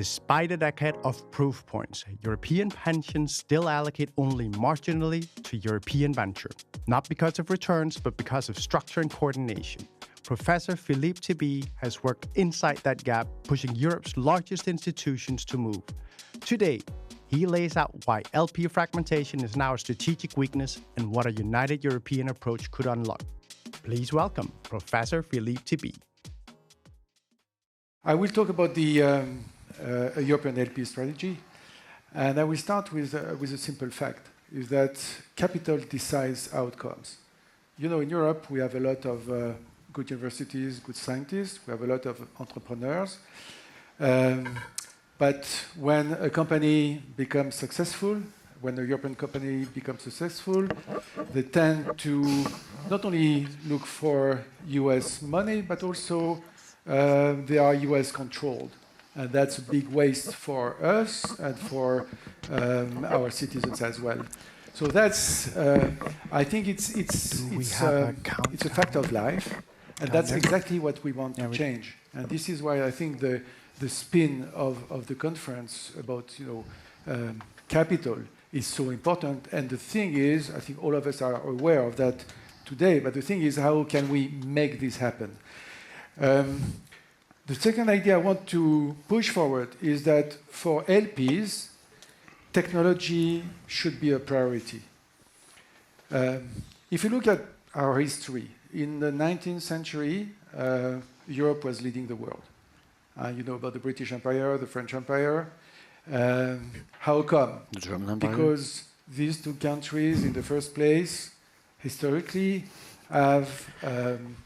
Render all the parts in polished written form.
Despite a decade of proof points, European pensions still allocate only marginally to European venture, not because of returns, but because of structure and coordination. Professor Philippe Tibi has worked inside that gap, pushing Europe's largest institutions to move. Today, he lays out why LP fragmentation is now a strategic weakness and what a united European approach could unlock. Please welcome Professor Philippe Tibi. I will talk about the European LP strategy, and I will start with a simple fact, is that capital decides outcomes. You know, in Europe, we have a lot of good universities, good scientists, we have a lot of entrepreneurs, but when a company becomes successful, when a European company becomes successful, they tend to not only look for US money, but also they are US controlled. And that's a big waste for us and for our citizens as well. So that's, I think it's a fact of life, and that's exactly what we want to change. And this is why I think the spin of the conference about capital is so important. And the thing is, I think all of us are aware of that today, but the thing is, how can we make this happen? The second idea I want to push forward is that for LPs, technology should be a priority. If you look at our history, in the 19th century, Europe was leading the world. You know about the British Empire, the French Empire. How come? The German Empire. Because these two countries, in the first place, historically, have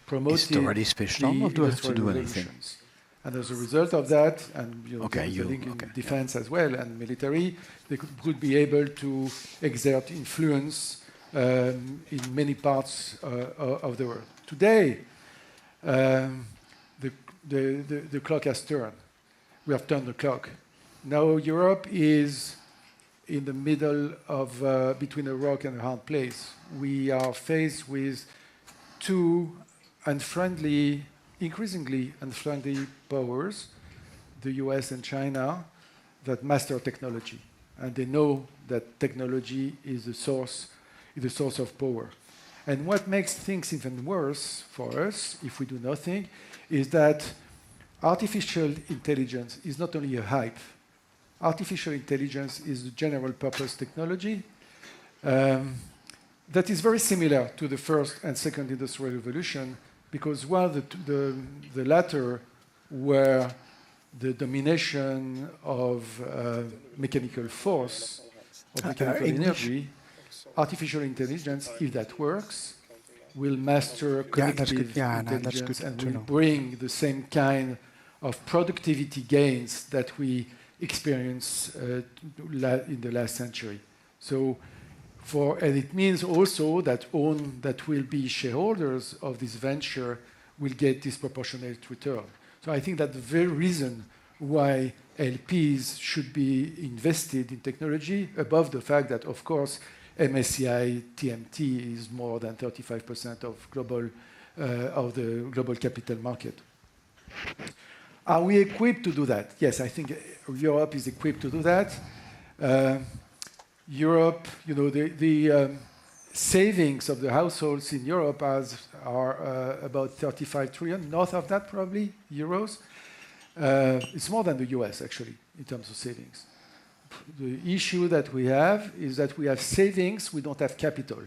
promoted Is it already special, or do I have to do anything? And as a result of that, and the link in defense as well and military, they could be able to exert influence in many parts of the world. Today, the clock has turned. We have turned the clock. Now Europe is in the middle of between a rock and a hard place. We are faced with two increasingly unfriendly powers, the US and China, that master technology. And they know that technology is the source of power. And what makes things even worse for us, if we do nothing, is that artificial intelligence is not only a hype. Artificial intelligence is a general purpose technology that is very similar to the first and second industrial revolution, because while the latter were the domination of mechanical force, of mechanical energy, artificial intelligence, if that works, will master collective intelligence and will bring the same kind of productivity gains that we experienced in the last century. So, and it means also that that will be shareholders of this venture will get disproportionate return. So I think that's the very reason why LPs should be invested in technology, above the fact that, of course, MSCI TMT is more than 35% of the global capital market. Are we equipped to do that? Yes, I think Europe is equipped to do that. Europe, the savings of the households in Europe are about 35 trillion, north of that probably, euros. It's more than the US, actually, in terms of savings. The issue that we have is that we have savings, we don't have capital.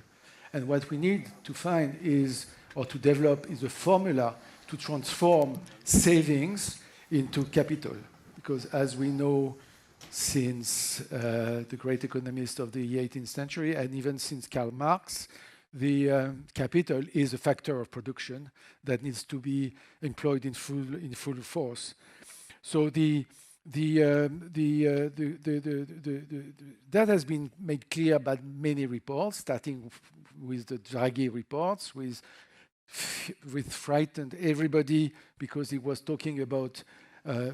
And what we need to find is, or to develop, is a formula to transform savings into capital. Because as we know, since the great economist of the 18th century, and even since Karl Marx, the capital is a factor of production that needs to be employed in full force. So that has been made clear by many reports, starting with the Draghi reports, with frightened everybody because he was talking about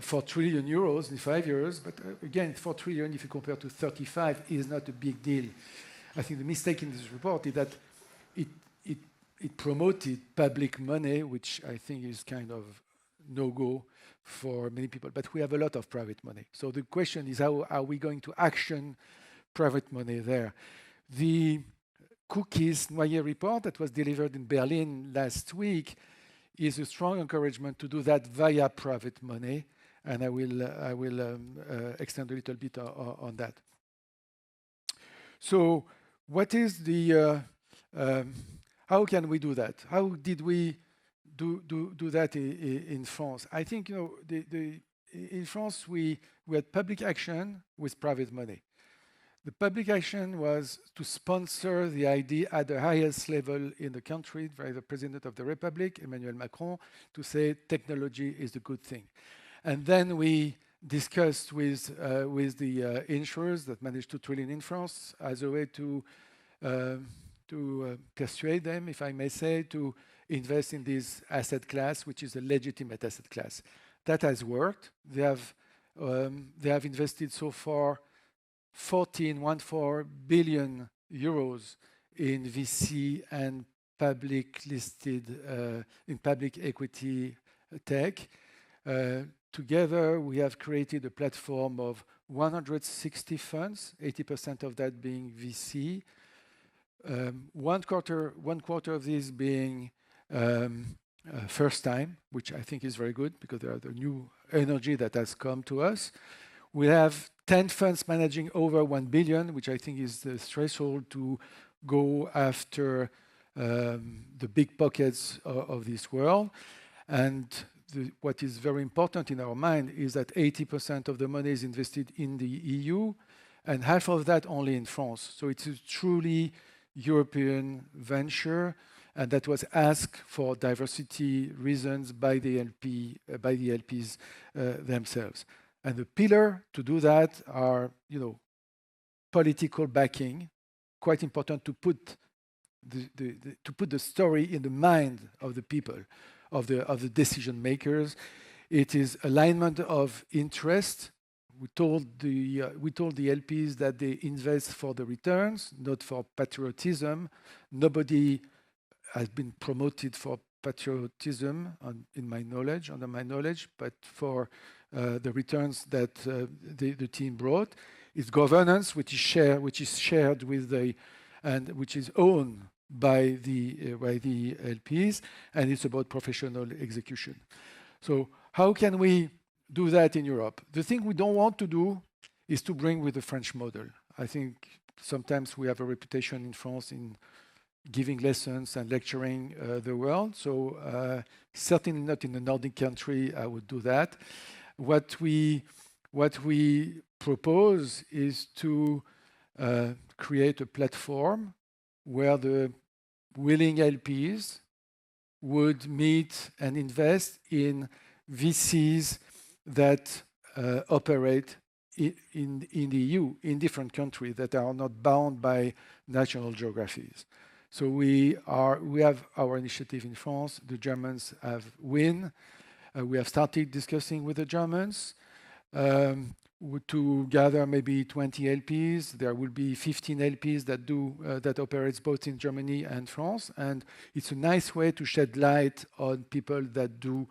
4 trillion euros in 5 years. But again, 4 trillion, if you compare to 35, is not a big deal. I think the mistake in this report is that it promoted public money, which I think is kind of no-go for many people. But we have a lot of private money. So the question is, how are we going to action private money there? The Cookies Noyer report that was delivered in Berlin last week is a strong encouragement to do that via private money, and I will extend a little bit on that. So, what is the? How can we do that? How did we do that in France? I think in France we had public action with private money. The public action was to sponsor the idea at the highest level in the country by the President of the Republic, Emmanuel Macron, to say technology is a good thing. And then we discussed with the insurers that managed 2 trillion in France as a way to persuade them, if I may say, to invest in this asset class, which is a legitimate asset class. That has worked. They have invested so far 14 billion euros in VC and public listed in public equity tech. Together, we have created a platform of 160 funds, 80% of that being VC. One quarter of this being first time, which I think is very good because they are the new energy that has come to us. We have 10 funds managing over 1 billion, which I think is the threshold to go after the big pockets of this world. And what is very important in our mind is that 80% of the money is invested in the EU and half of that only in France. So it's a truly European venture, and that was asked for diversity reasons by the LPs themselves. And the pillar to do that are, political backing. Quite important to put the story in the mind of the people, of the decision makers. It is alignment of interest. We told the LPs that they invest for the returns, not for patriotism. Nobody has been promoted for patriotism, under my knowledge, but for the returns that the team brought. It's governance, which is shared with and which is owned by the LPs, and it's about professional execution. So how can we do that in Europe? The thing we don't want to do is to bring with the French model. I think sometimes we have a reputation in France in giving lessons and lecturing the world. So certainly not in a Nordic country I would do that. What we propose is to create a platform where the willing LPs would meet and invest in VCs that operate in the EU, in different countries that are not bound by national geographies. So we have our initiative in France. The Germans have WIN. We have started discussing with the Germans to gather maybe 20 LPs. There will be 15 LPs that operates both in Germany and France, and it's a nice way to shed light on people that do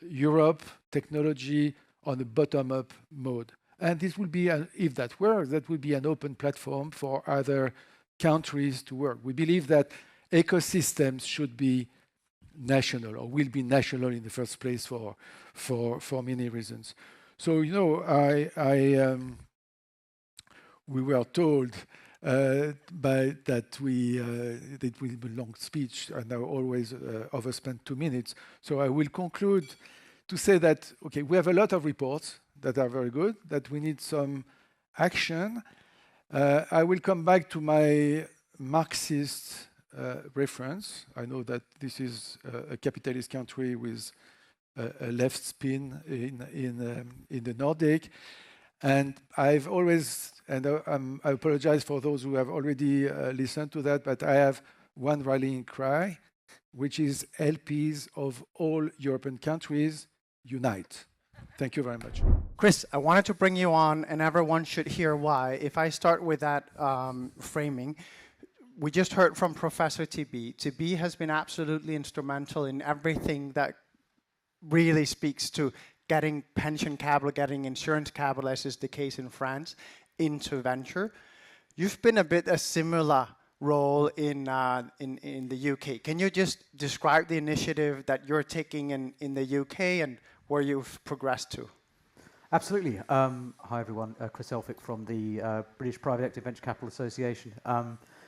Europe technology on a bottom-up mode. And this will be, if that works, that will be an open platform for other countries to work. We believe that ecosystems should be national, or will be national in the first place for many reasons. So we were told that it will be a long speech, and I always overspend 2 minutes. So I will conclude to say that we have a lot of reports that are very good, that we need some action. I will come back to my Marxist reference. I know that this is a capitalist country with a left spin in the Nordic, and I've always, and I apologize for those who have already listened to that, but I have one rallying cry, which is LPs of all European countries unite. Thank you very much. Chris, I wanted to bring you on, and everyone should hear why. If I start with that framing, we just heard from Professor Tibi. Tibi has been absolutely instrumental in everything that really speaks to getting pension capital, getting insurance capital, as is the case in France, into venture. You've been a similar role in the UK. Can you just describe the initiative that you're taking in the UK and where you've progressed to? Absolutely. Hi everyone, Chris Elphick from the British Private Equity Venture Capital Association.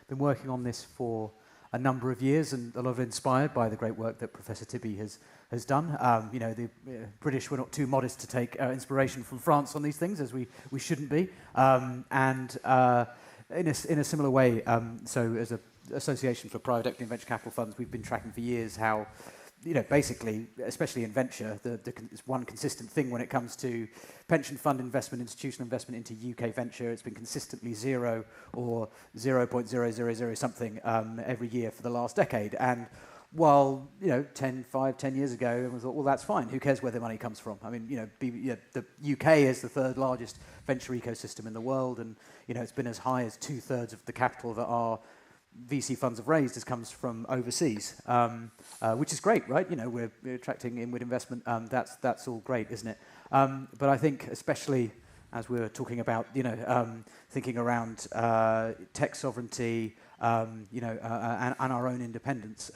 Been working on this for a number of years and a lot of inspired by the great work that Professor Tibi has done. You know, the British were not too modest to take inspiration from France on these things, as we shouldn't be. In a similar way, so as an association for private equity and venture capital funds, we've been tracking for years how, you know, basically, especially in venture, it's one consistent thing when it comes to pension fund investment, institutional investment into UK venture. It's been consistently 0 or 0.000 something every year for the last decade. And while, you know, 10 years ago, everyone thought, well, that's fine. Who cares where the money comes from? I mean, you know, the UK is the third largest venture ecosystem in the world, and you know, it's been as high as 2/3 of the capital that our VC funds have raised comes from overseas, which is great, right? You know, we're attracting inward investment. That's all great, isn't it? But I think, especially as we're talking about, you know, thinking around tech sovereignty, you know, and our own independence.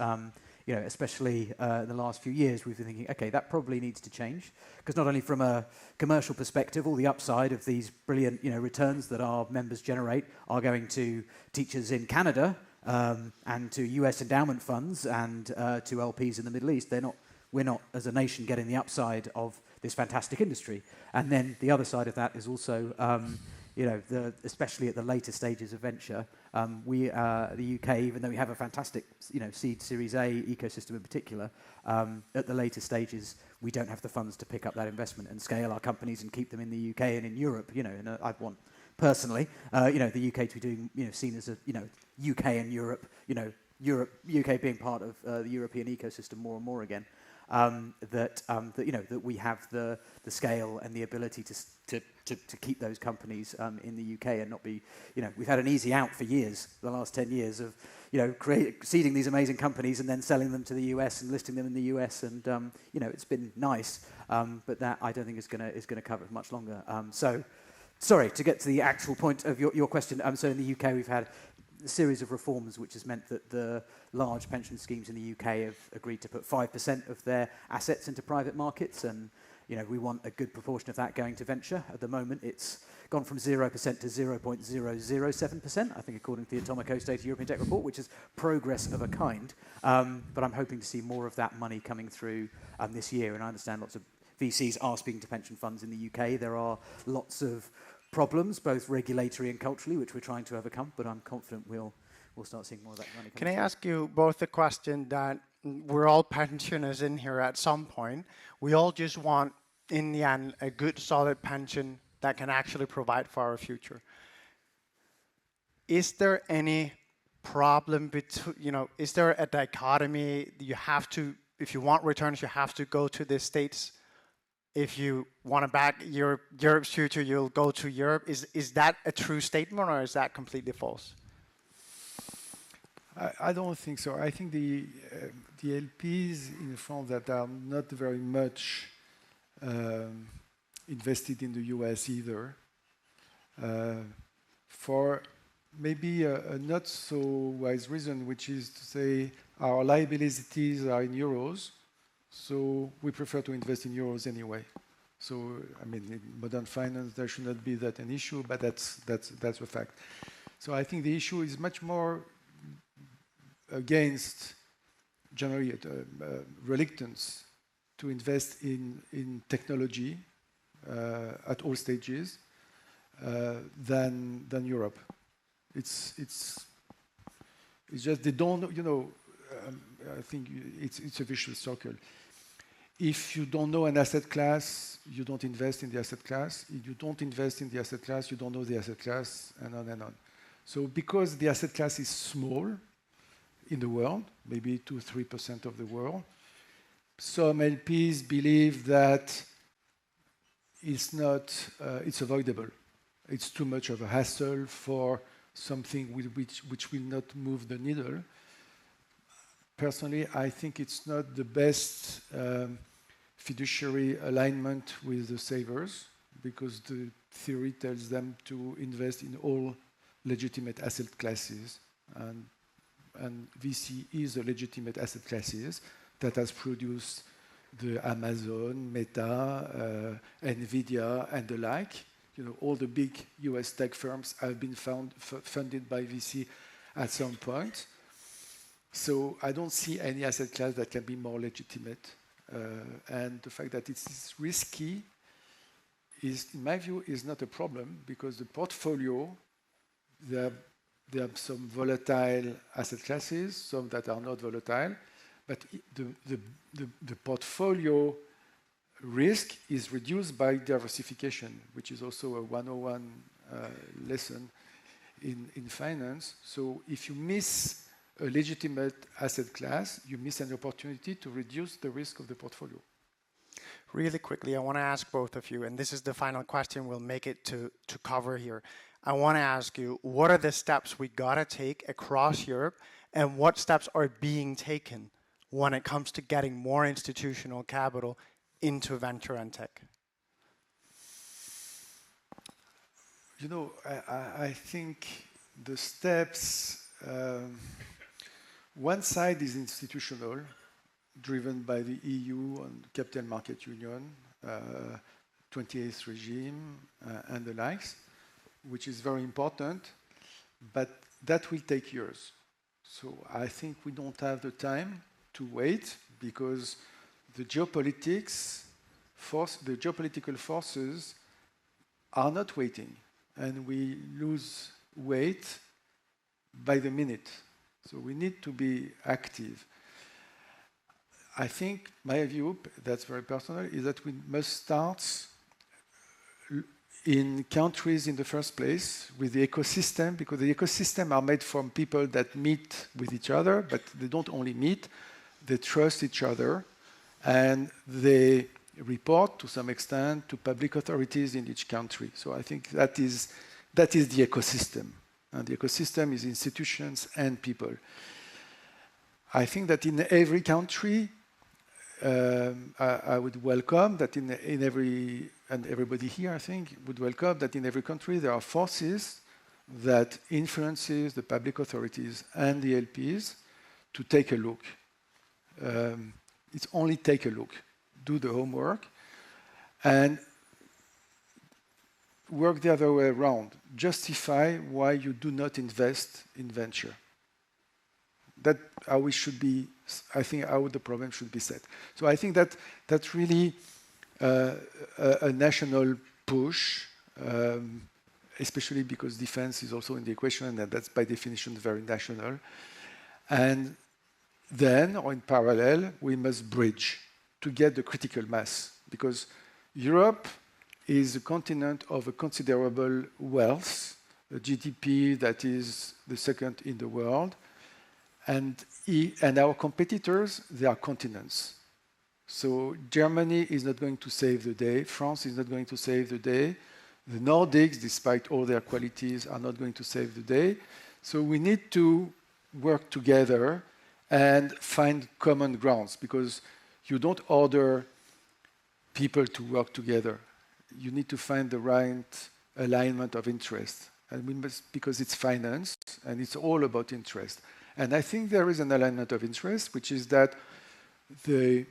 You know, especially in the last few years, we've been thinking, okay, that probably needs to change, because not only from a commercial perspective, all the upside of these brilliant, you know, returns that our members generate are going to teachers in Canada and to US endowment funds and to LPs in the Middle East. We're not, as a nation, getting the upside of this fantastic industry. And then the other side of that is also, you know, especially at the later stages of venture, the UK, even though we have a fantastic, you know, seed Series A ecosystem in particular, at the later stages, we don't have the funds to pick up that investment and scale our companies and keep them in the UK and in Europe. You know, and I'd want personally, you know, the UK to be doing, you know, seen as a, you know, UK and Europe, you know, UK being part of the European ecosystem more and more again. That you know, that we have the scale and the ability to keep those companies in the UK and not be, you know, we've had an easy out for years, the last 10 years of, you know, seeding these amazing companies and then selling them to the US and listing them in the US, and you know, it's been nice, but that I don't think is gonna cover it much longer. So, sorry, to get to the actual point of your question. So in the UK we've had a series of reforms which has meant that the large pension schemes in the UK have agreed to put 5% of their assets into private markets, and you know, we want a good proportion of that going to venture. At the moment it's gone from 0% to 0.007%, I think, according to the Atomic Data European Tech Report, which is progress of a kind. But I'm hoping to see more of that money coming through this year, and I understand lots of VCs are speaking to pension funds in the UK. There are lots of problems, both regulatory and culturally, which we're trying to overcome, but I'm confident we'll start seeing more of that money coming. Can I ask you both a question that we're all pensioners in here at some point. We all just want, in the end, a good, solid pension that can actually provide for our future. Is there any problem between, you know, is there a dichotomy? You have to, if you want returns, you have to go to the States. If you want to back Europe's future, you'll go to Europe. Is that a true statement, or is that completely false? I don't think so. I think the LPs in France that are not very much invested in the US either, for maybe a not so wise reason, which is to say our liabilities are in euros, so we prefer to invest in euros anyway. So I mean, in modern finance there should not be that an issue, but that's a fact. So I think the issue is much more against generally reluctance to invest in technology at all stages than Europe. It's just they don't, you know. I think it's a vicious circle. If you don't know an asset class, you don't invest in the asset class. If you don't invest in the asset class, you don't know the asset class, and on and on. So because the asset class is small in the world, maybe 2-3% of the world, some LPs believe that it's not, it's avoidable. It's too much of a hassle for something which will not move the needle. Personally, I think it's not the best fiduciary alignment with the savers, because the theory tells them to invest in all legitimate asset classes, and VC is a legitimate asset classes that has produced the Amazon, Meta, Nvidia, and the like. You know, all the big US tech firms have been funded by VC at some point. So I don't see any asset class that can be more legitimate. And the fact that it's risky is, in my view, is not a problem, because the portfolio, there are some volatile asset classes, some that are not volatile, but the portfolio risk is reduced by diversification, which is also a 101 lesson in finance. So if you miss a legitimate asset class, you miss an opportunity to reduce the risk of the portfolio. Really quickly, I want to ask both of you, and this is the final question we'll make it to cover here. I want to ask you, what are the steps we got to take across Europe, and what steps are being taken when it comes to getting more institutional capital into venture and tech? You know, I think the steps, one side is institutional, driven by the EU and Capital Market Union, 28th regime, and the likes, which is very important, but that will take years. So I think we don't have the time to wait, because the geopolitical forces are not waiting, and we lose weight by the minute. So we need to be active. I think my view, that's very personal, is that we must start in countries in the first place with the ecosystem, because the ecosystem are made from people that meet with each other, but they don't only meet, they trust each other, and they report to some extent to public authorities in each country. So I think that is the ecosystem. And the ecosystem is institutions and people. I think that in every country, I would welcome that in every, and everybody here, I think, would welcome that in every country there are forces that influences the public authorities and the LPs to take a look. It's only take a look, do the homework, and work the other way around. Justify why you do not invest in venture. That's how we should be, I think, how the problem should be set. So I think that that's really a national push, especially because defense is also in the equation, and that's by definition very national. And then, or in parallel, we must bridge to get the critical mass, because Europe is a continent of a considerable wealth, a GDP that is the second in the world, and our competitors, they are continents. So Germany is not going to save the day, France is not going to save the day, the Nordics, despite all their qualities, are not going to save the day. So we need to work together and find common grounds, because you don't order people to work together. You need to find the right alignment of interest. And we must, because it's finance, and it's all about interest. And I think there is an alignment of interest, which is that the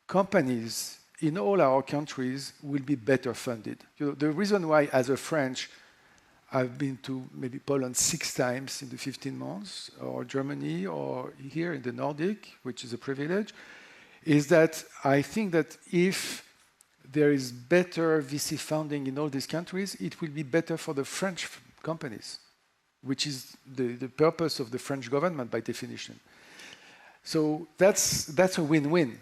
companies in all our countries will be better funded. You know, the reason why, as a French, I've been to maybe Poland 6 times in the 15 months, or Germany, or here in the Nordic, which is a privilege, is that I think that if there is better VC funding in all these countries, it will be better for the French companies, which is the purpose of the French government by definition. So that's a win-win.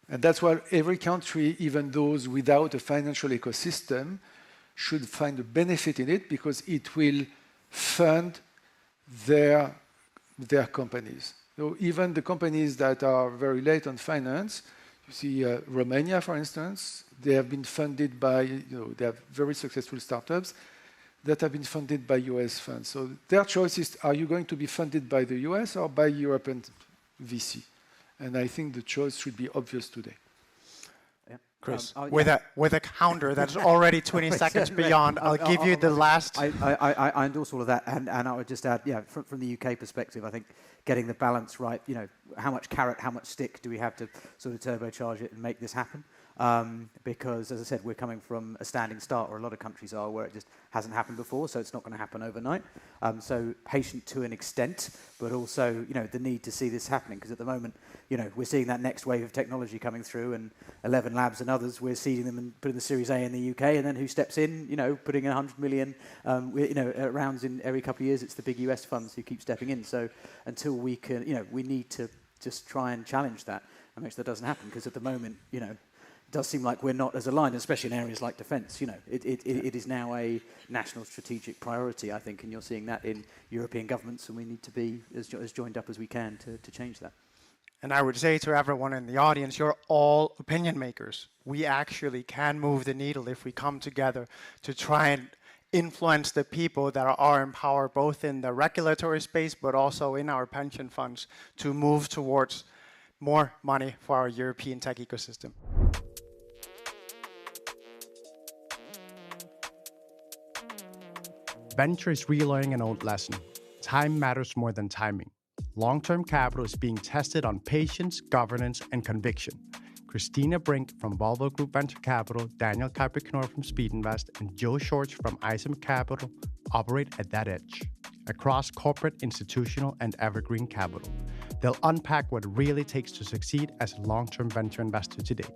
And that's why every country, even those without a financial ecosystem, should find a benefit in it, because it will fund their companies. So even the companies that are very late on finance, you see Romania, for instance, they have been funded by, they have very successful startups that have been funded by US funds. So their choice is, are you going to be funded by the US or by European VC? And I think the choice should be obvious today. Chris, with a counter that's already 20 seconds beyond. I'll give you the last. I endorse all of that, and I would just add, from the UK perspective, I think getting the balance right. How much carrot, how much stick do we have to sort of turbocharge it and make this happen? Because, as I said, we're coming from a standing start, or a lot of countries are, where it just hasn't happened before, so it's not going to happen overnight. So patient to an extent, but also, the need to see this happening, because at the moment, we're seeing that next wave of technology coming through, and 11 Labs and others, we're seeding them and putting the Series A in the UK, and then who steps in, putting 100 million, rounds in every couple of years. It's the big US funds who keep stepping in. So until we can, we need to just try and challenge that and make sure that doesn't happen, because at the moment, it does seem like we're not as aligned, especially in areas like defence. It is now a national strategic priority, I think, and you're seeing that in European governments, and we need to be as joined up as we can to change that. And I would say to everyone in the audience, you're all opinion makers. We actually can move the needle if we come together to try and influence the people that are in power, both in the regulatory space, but also in our pension funds, to move towards more money for our European tech ecosystem. Venture is relearning an old lesson. Time matters more than timing. Long-term capital is being tested on patience, governance, and conviction. Christina Brinck from Volvo Group Venture Capital, Daniel Keiper-Knorr from Speedinvest, and Joe Schorge from Isomer Capital operate at that edge, across corporate, institutional, and evergreen capital. They'll unpack what it really takes to succeed as a long-term venture investor today.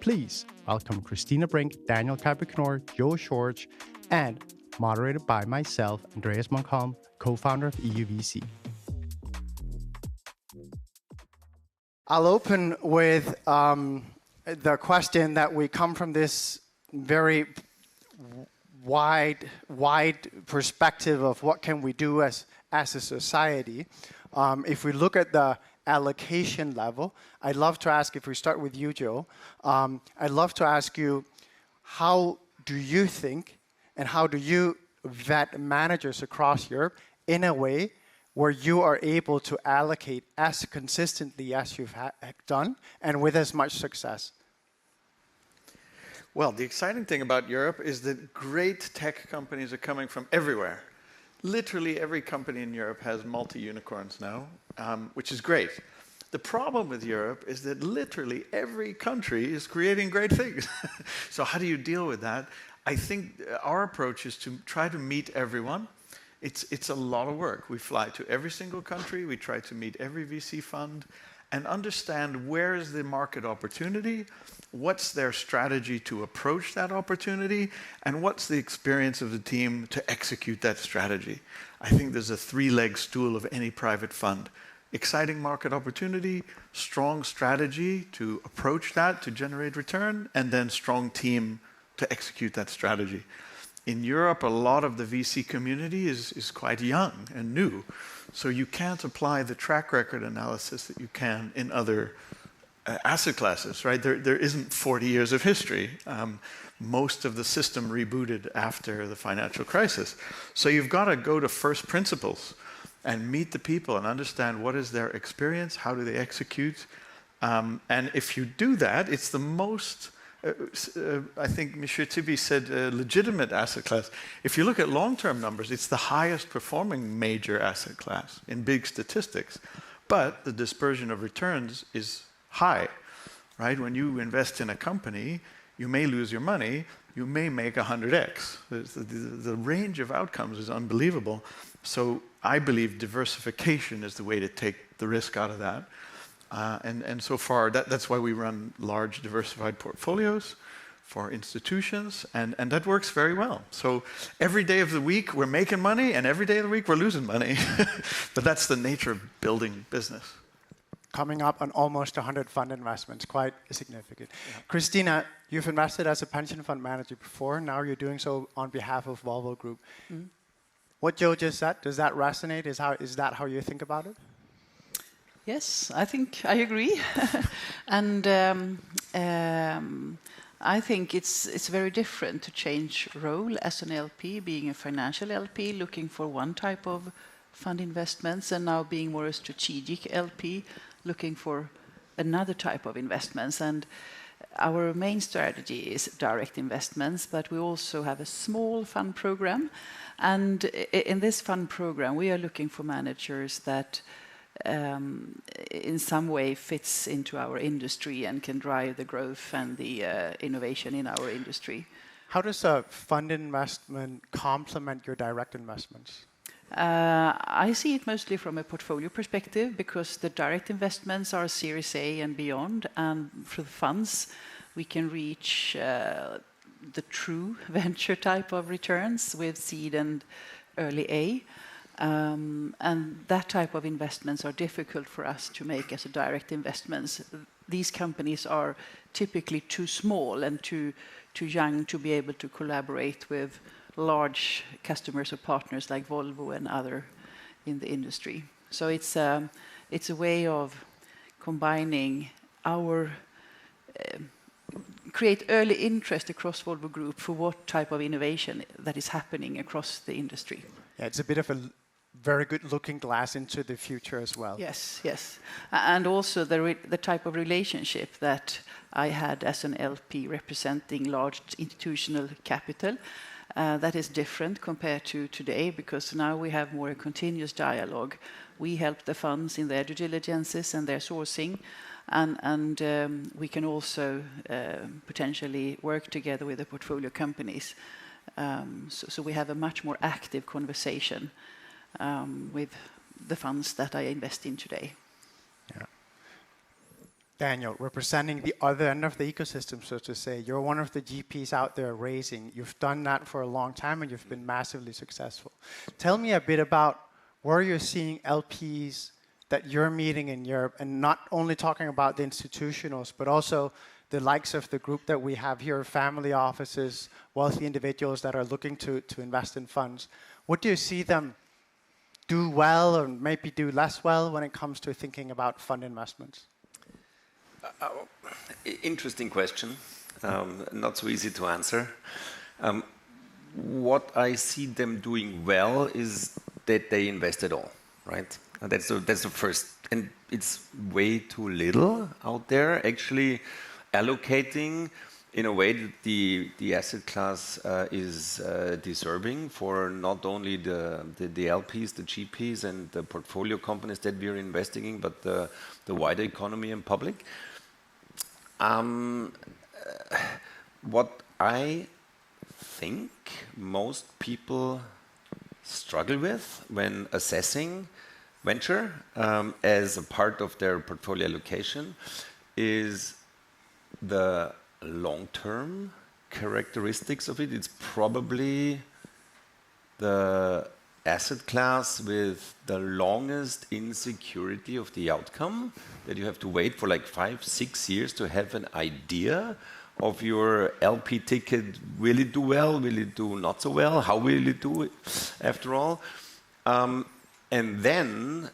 Please welcome Christina Brinck, Daniel Keiper-Knorr, Joe Schorge, and moderated by myself, Andreas Munk Holm, co-founder of EUVC. I'll open with the question that we come from this very wide perspective of what can we do as a society. If we look at the allocation level, I'd love to ask, if we start with you, Joe, I'd love to ask you, how do you think and how do you vet managers across Europe in a way where you are able to allocate as consistently as you've done and with as much success? Well, the exciting thing about Europe is that great tech companies are coming from everywhere. Literally every company in Europe has multi-unicorns now, which is great. The problem with Europe is that literally every country is creating great things. So how do you deal with that? I think our approach is to try to meet everyone. It's a lot of work. We fly to every single country, we try to meet every VC fund and understand where is the market opportunity, what's their strategy to approach that opportunity, and what's the experience of the team to execute that strategy. I think there's a three-leg stool of any private fund. Exciting market opportunity, strong strategy to approach that to generate return, and then strong team to execute that strategy. In Europe, a lot of the VC community is quite young and new, so you can't apply the track record analysis that you can in other asset classes, right? There isn't 40 years of history. Most of the system rebooted after the financial crisis. So you've got to go to first principles and meet the people and understand what is their experience, how do they execute. And if you do that, it's the most... I think Michiel Tibi said legitimate asset class. If you look at long-term numbers, it's the highest performing major asset class in big statistics. But the dispersion of returns is high, right? When you invest in a company, you may lose your money, you may make 100x. The range of outcomes is unbelievable. So I believe diversification is the way to take the risk out of that. And so far, that's why we run large diversified portfolios for institutions, and that works very well. So every day of the week, we're making money, and every day of the week, we're losing money. But that's the nature of building business. Coming up on almost 100 fund investments, quite significant. Yeah. Christina, you've invested as a pension fund manager before. Now you're doing so on behalf of Volvo Group. Mm-hmm. What Joe just said, does that resonate? Is that how you think about it? Yes, I think I agree. And I think it's very different to change role as an LP, being a financial LP, looking for one type of fund investments, and now being more a strategic LP, looking for another type of investments. And our main strategy is direct investments, but we also have a small fund program. And in this fund program, we are looking for managers that in some way fits into our industry and can drive the growth and the innovation in our industry. How does a fund investment complement your direct investments? I see it mostly from a portfolio perspective, because the direct investments are Series A and beyond, and for the funds we can reach the true venture type of returns with seed and early A. And that type of investments are difficult for us to make as a direct investments. These companies are typically too small and too young to be able to collaborate with large customers or partners like Volvo and other in the industry. So it's a way of combining our create early interest across Volvo Group for what type of innovation that is happening across the industry. Yeah, it's a bit of a very good looking glass into the future as well. Yes, yes. And also the type of relationship that I had as an LP representing large institutional capital, that is different compared to today, because now we have more a continuous dialogue. We help the funds in their due diligences and their sourcing, and we can also potentially work together with the portfolio companies. So we have a much more active conversation with the funds that I invest in today. Yeah. Daniel, representing the other end of the ecosystem, so to say, you're one of the GPs out there raising. You've done that for a long time and you've been massively successful. Tell me a bit about where you're seeing LPs that you're meeting in Europe, and not only talking about the institutionals, but also the likes of the group that we have here, family offices, wealthy individuals that are looking to invest in funds. What do you see them do well or maybe do less well when it comes to thinking about fund investments? Interesting question. Not so easy to answer. What I see them doing well is that they invest at all, right? That's the first, and it's way too little out there actually allocating in a way that the asset class is deserving for not only the LPs, the GPs, and the portfolio companies that we are investing in, but the wider economy and public. What I think most people struggle with when assessing venture as a part of their portfolio allocation is the long-term characteristics of it. It's probably the asset class with the longest insecurity of the outcome, that you have to wait for like 5-6 years to have an idea of your LP ticket. Will it do well? Will it do not so well? How will it do after all? And then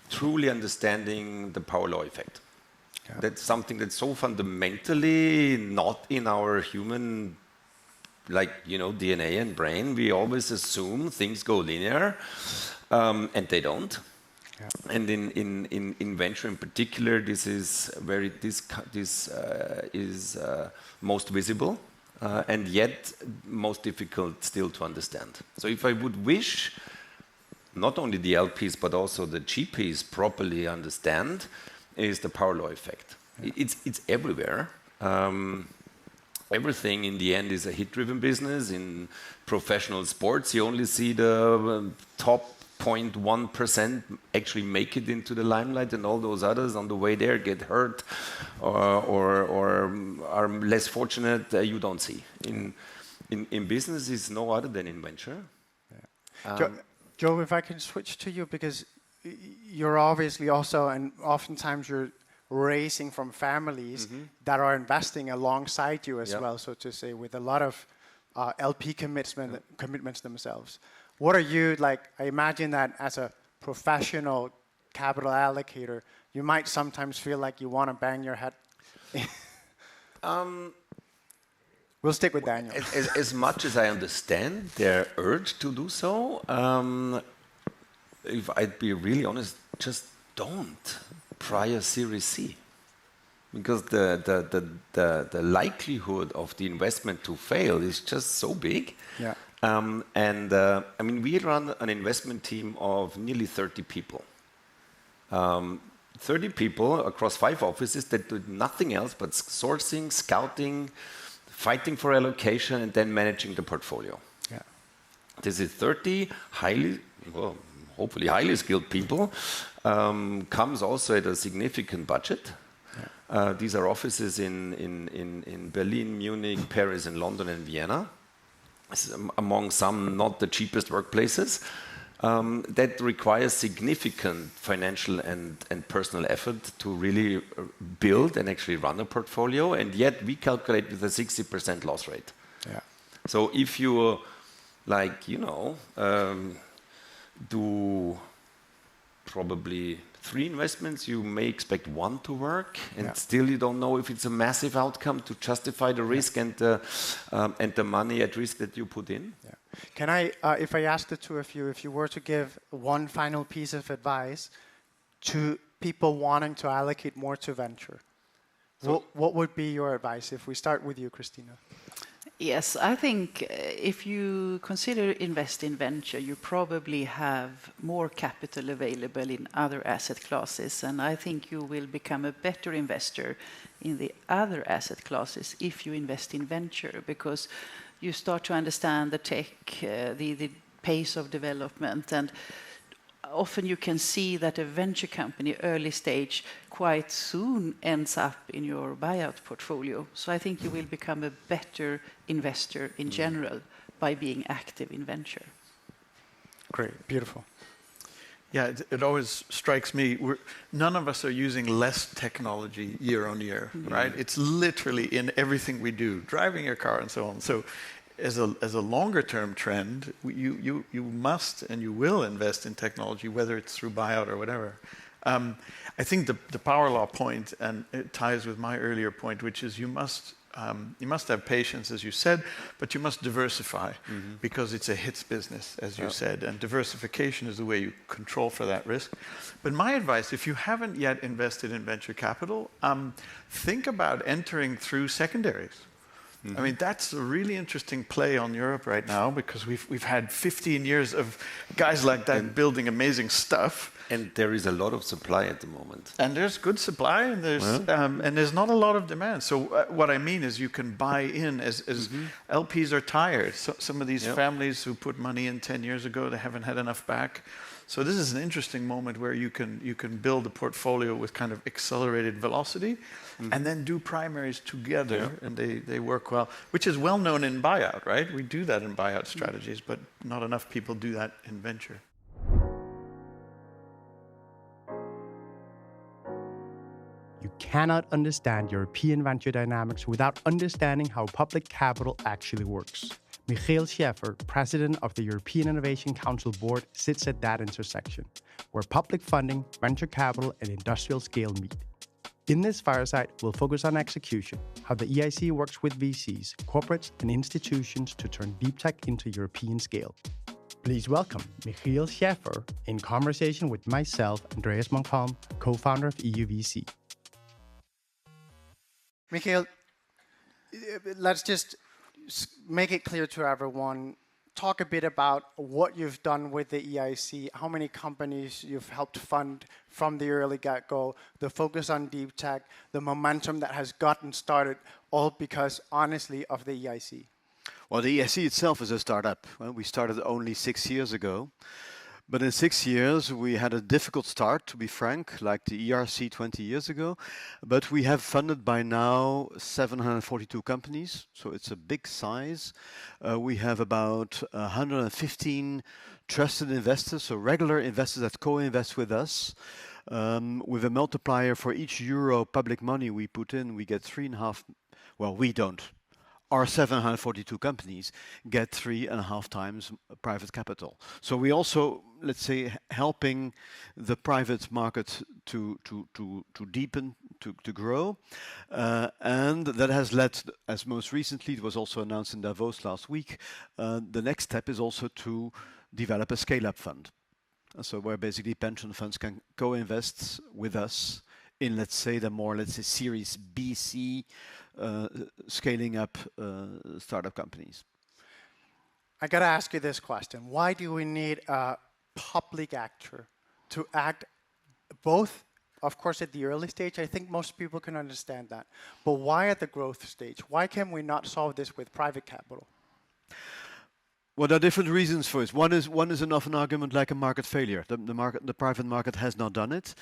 truly understanding the power law effect. Yeah. That's something that's so fundamentally not in our human, DNA and brain. We always assume things go linear, and they don't. Yeah. And in venture in particular, this is where this is most visible, and yet most difficult still to understand. So if I would wish not only the LPs but also the GPs properly understand, is the power law effect. Yeah. It's everywhere. Everything in the end is a hit-driven business. In professional sports, you only see the top 0.1% actually make it into the limelight, and all those others on the way there get hurt or are less fortunate. You don't see. In business, it's no other than in venture. Yeah. Joe, if I can switch to you, because you're obviously also, and oftentimes you're raising from families that are investing alongside you as well, so to say, with a lot of LP commitments themselves. What are you like? I imagine that as a professional capital allocator, you might sometimes feel like you want to bang your head. We'll stick with Daniel. As much as I understand their urge to do so, if I'd be really honest, just don't prior Series C. because the likelihood of the investment to fail is just so big. Yeah. I mean, we run an investment team of nearly 30 people. 30 people across 5 offices that do nothing else but sourcing, scouting, fighting for allocation, and then managing the portfolio. Yeah. This is 30 hopefully highly skilled people. Comes also at a significant budget. Yeah. These are offices in Berlin, Munich, Paris, and London, and Vienna. Among some not the cheapest workplaces. That requires significant financial and personal effort to really build and actually run a portfolio, and yet we calculate with a 60% loss rate. Yeah. So if you, do probably 3 investments, you may expect 1 to work, and still you don't know if it's a massive outcome to justify the risk and the money at risk that you put in. Yeah. Can I, if I ask the two of you, if you were to give one final piece of advice to people wanting to allocate more to venture, what would be your advice? If we start with you, Christina. Yes, I think if you consider invest in venture, you probably have more capital available in other asset classes, and I think you will become a better investor in the other asset classes if you invest in venture, because you start to understand the tech, the pace of development, and often you can see that a venture company, early stage, quite soon ends up in your buyout portfolio. So I think you will become a better investor in general by being active in venture. Great, beautiful. Yeah, it always strikes me, none of us are using less technology year on year, right? It's literally in everything we do, driving your car and so on. So as a longer term trend, you must and you will invest in technology, whether it's through buyout or whatever. I think the power law point, and it ties with my earlier point, which is you must have patience, as you said, but you must diversify because it's a hits business, as you said, and diversification is the way you control for that risk. But my advice, if you haven't yet invested in venture capital, think about entering through secondaries. I mean, that's a really interesting play on Europe right now, because we've had 15 years of guys like that building amazing stuff. And there is a lot of supply at the moment. And there's good supply, and there's not a lot of demand. So what I mean is you can buy in as LPs are tired. So some of these families who put money in 10 years ago, they haven't had enough back. So this is an interesting moment where you can build a portfolio with kind of accelerated velocity, and then do primaries together, and they work well, which is well known in buyout, right? We do that in buyout strategies, but not enough people do that in venture. You cannot understand European venture dynamics without understanding how public capital actually works. Michiel Scheffer, president of the European Innovation Council Board, sits at that intersection, where public funding, venture capital, and industrial scale meet. In this fireside, we'll focus on execution, how the EIC works with VCs, corporates, and institutions to turn deep tech into European scale. Please welcome Michiel Scheffer in conversation with myself, Andreas Munk Holm, co-founder of EUVC. Michiel, let's just make it clear to everyone. Talk a bit about what you've done with the EIC, how many companies you've helped fund from the early get-go, the focus on deep tech, the momentum that has gotten started, all because, honestly, of the EIC. Well, the EIC itself is a startup. Well, we started only 6 years ago. But in 6 years, we had a difficult start, to be frank, like the ERC 20 years ago. But we have funded by now 742 companies, so it's a big size. We have about 115 trusted investors, so regular investors that co-invest with us. With a multiplier for each euro public money we put in, we get 3.5, well, we don't. Our 742 companies get 3.5 times private capital. So we also, let's say, helping the private market to deepen, to grow. And that has led, as most recently, it was also announced in Davos last week, the next step is also to develop a scale-up fund. So where basically pension funds can co-invest with us in, let's say, the more, let's say, Series BC scaling up startup companies. I got to ask you this question. Why do we need a public actor to act both, of course, at the early stage? I think most people can understand that. But why at the growth stage? Why can we not solve this with private capital? Well, there are different reasons for it. One is an often argument like a market failure. The private market has not done it.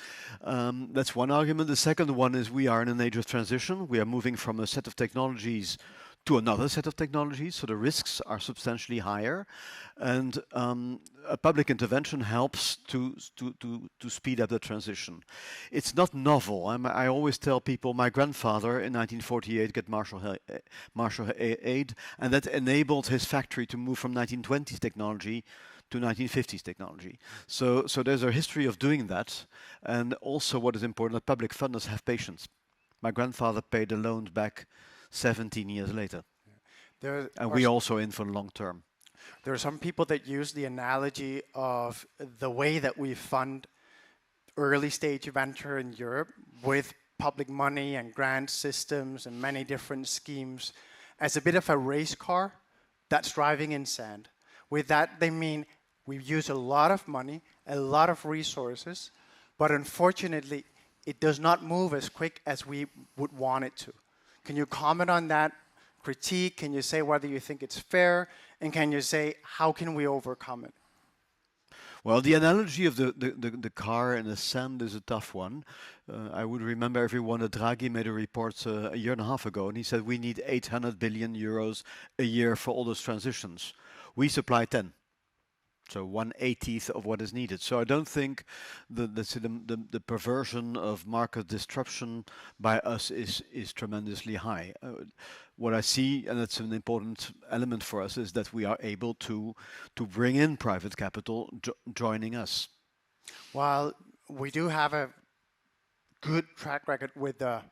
That's one argument. The second one is we are in an age of transition. We are moving from a set of technologies to another set of technologies, so the risks are substantially higher, and a public intervention helps to speed up the transition. It's not novel. I always tell people my grandfather in 1948 got Marshall aid, and that enabled his factory to move from 1920s technology to 1950s technology. So there's a history of doing that, and also what is important, that public funders have patience. My grandfather paid the loans back 17 years later. And we also in for the long term. There are some people that use the analogy of the way that we fund early stage venture in Europe with public money and grant systems and many different schemes as a bit of a race car that's driving in sand. With that, they mean we use a lot of money, a lot of resources, but unfortunately, it does not move as quick as we would want it to. Can you comment on that critique? Can you say whether you think it's fair? And can you say, how can we overcome it? Well, the analogy of the car and the sand is a tough one. I would remember everyone that Draghi made a report a year and a half ago, and he said we need 800 billion euros a year for all those transitions. We supply 10. So 1/80th of what is needed. So I don't think the perversion of market disruption by us is tremendously high. What I see, and that's an important element for us, is that we are able to bring in private capital joining us. While we do have a good track record with the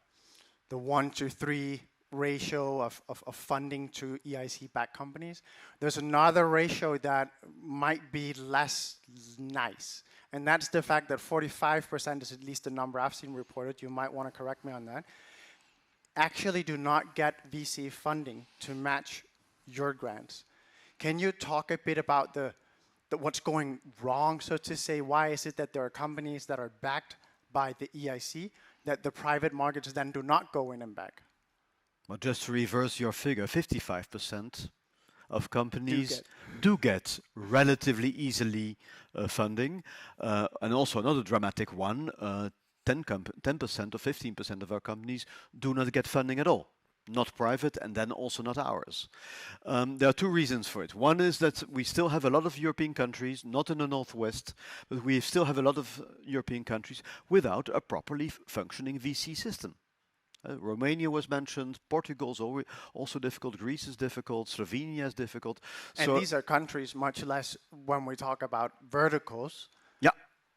1-to-3 ratio of funding to EIC-backed companies, there's another ratio that might be less nice. And that's the fact that 45% is at least the number I've seen reported, you might want to correct me on that, actually do not get VC funding to match your grants. Can you talk a bit about what's going wrong, so to say? Why is it that there are companies that are backed by the EIC that the private markets then do not go in and back? Well, just to reverse your figure, 55% of companies do get relatively easily funding. And also another dramatic one, 10% or 15% of our companies do not get funding at all. Not private, and then also not ours. There are two reasons for it. One is that we still have a lot of European countries, not in the Northwest, but we still have a lot of European countries without a properly functioning VC system. Romania was mentioned, Portugal's also difficult, Greece is difficult, Slovenia is difficult. And these are countries much less when we talk about verticals. Yeah.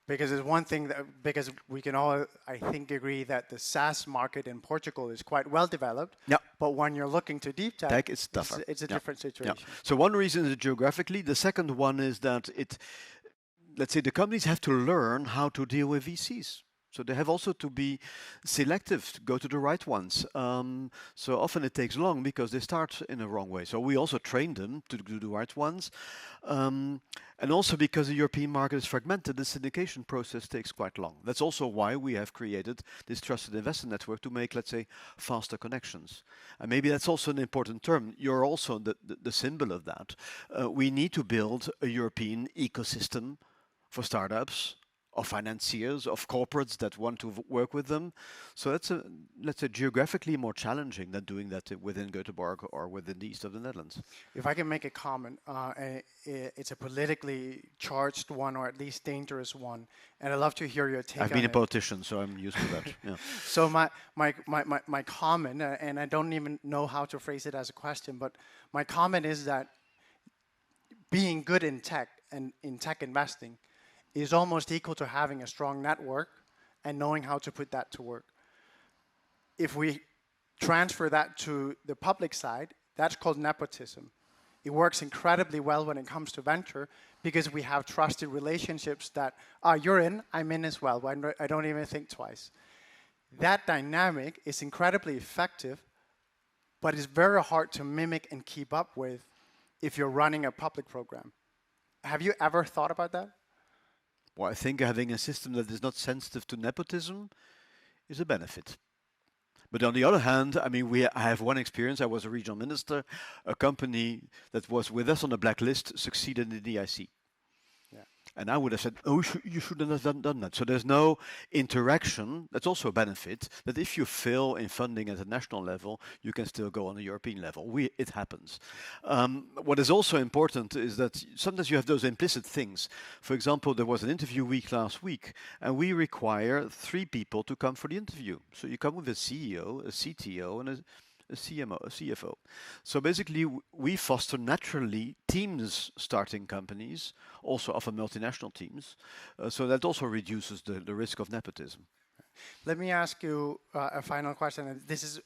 Because it's one thing because we can all, I think, agree that the SaaS market in Portugal is quite well developed. Yeah. But when you're looking to deep tech, it's tougher. It's a different situation. Yeah. So one reason is geographically. The second one is that let's say the companies have to learn how to deal with VCs. So they have also to be selective, to go to the right ones. So often it takes long because they start in the wrong way. So we also train them to do the right ones. And also because the European market is fragmented, the syndication process takes quite long. That's also why we have created this trusted investor network to make, let's say, faster connections. And maybe that's also an important term. You're also the symbol of that. We need to build a European ecosystem for startups, of financiers, of corporates that want to work with them. So that's, let's say, geographically more challenging than doing that within Göteborg or within the east of the Netherlands. If I can make a comment, it's a politically charged one, or at least dangerous one, and I'd love to hear your take on it. I've been a politician, so I'm used to that. Yeah. So my comment, and I don't even know how to phrase it as a question, but my comment is that being good in tech and in tech investing is almost equal to having a strong network and knowing how to put that to work. If we transfer that to the public side, that's called nepotism. It works incredibly well when it comes to venture because we have trusted relationships that, you're in, I'm in as well. I don't even think twice. That dynamic is incredibly effective, but it's very hard to mimic and keep up with if you're running a public program. Have you ever thought about that? Well, I think having a system that is not sensitive to nepotism is a benefit. But on the other hand, I mean, I have one experience. I was a regional minister. A company that was with us on the blacklist succeeded in the EIC. Yeah. And I would have said, oh, you shouldn't have done that. So there's no interaction. That's also a benefit, that if you fail in funding at a national level, you can still go on a European level. It happens. What is also important is that sometimes you have those implicit things. For example, there was an interview week last week, and we require 3 people to come for the interview. So you come with a CEO, a CTO, and a CMO, a CFO. So basically, we foster naturally teams starting companies, also often multinational teams. So that also reduces the risk of nepotism. Let me ask you a final question. And this is